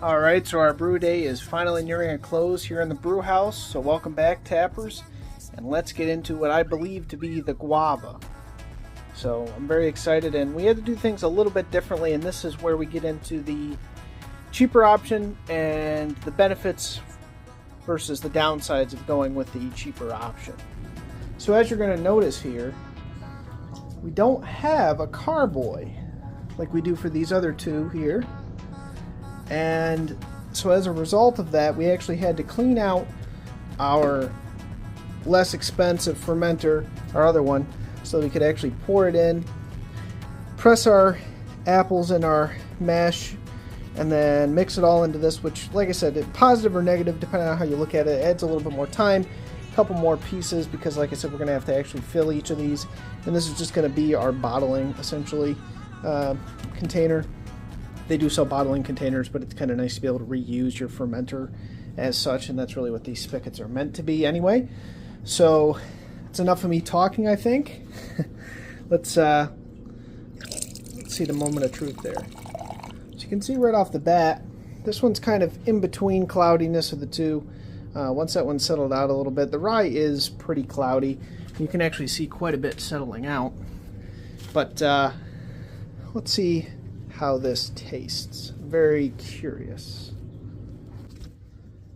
Alright, so our brew day is finally nearing a close here in the brew house. So welcome back, tappers, and let's get into what I believe to be the guava. So I'm very excited, and we had to do things a little bit differently, and this is where we get into the cheaper option and the benefits versus the downsides of going with the cheaper option. So as you're going to notice here, we don't have a carboy like we do for these other two here. And so as a result of that, we actually had to clean out our less expensive fermenter, our other one, so we could actually pour it in, press our apples in our mash, and then mix it all into this, which, like I said, positive or negative, depending on how you look at it, adds a little bit more time, a couple more pieces, because like I said, we're going to have to actually fill each of these, and this is just going to be our bottling, essentially, container. They do sell bottling containers, but it's kind of nice to be able to reuse your fermenter as such, and that's really what these spigots are meant to be anyway. So it's enough of me talking, I think. Let's see the moment of truth there. So you can see right off the bat, this one's kind of in between cloudiness of the two. Once that one's settled out a little bit, the rye is pretty cloudy. You can actually see quite a bit settling out. But let's see how this tastes. Very curious.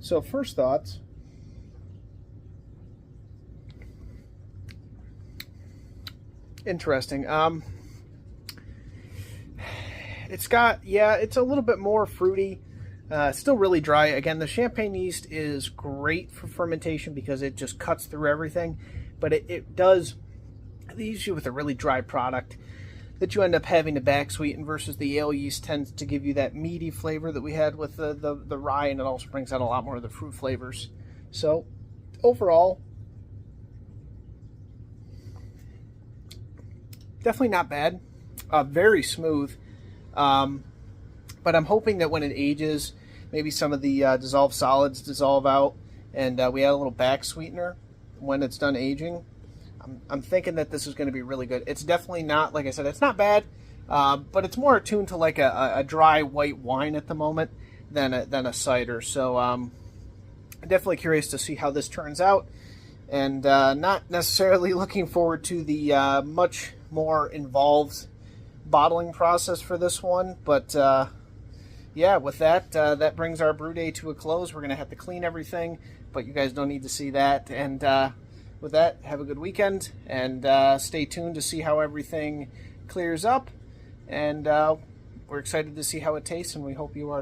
So first thoughts. Interesting. It's got, yeah, it's a little bit more fruity. Still really dry. Again, the champagne yeast is great for fermentation because it just cuts through everything. But it does leaves you with a really dry product that you end up having to back sweeten, versus the ale yeast tends to give you that meaty flavor that we had with the rye, and it also brings out a lot more of the fruit flavors. So overall, definitely not bad. Very smooth. But I'm hoping that when it ages, maybe some of the dissolved solids dissolve out, and we add a little back sweetener when it's done aging. I'm thinking that this is going to be really good. It's definitely not, like I said, it's not bad, but it's more attuned to like a dry white wine at the moment than a cider. So I'm definitely curious to see how this turns out, and not necessarily looking forward to the much more involved bottling process for this one. But yeah, with that, that brings our brew day to a close. We're going to have to clean everything, but you guys don't need to see that. And with that, have a good weekend, and stay tuned to see how everything clears up. And we're excited to see how it tastes, and we hope you are.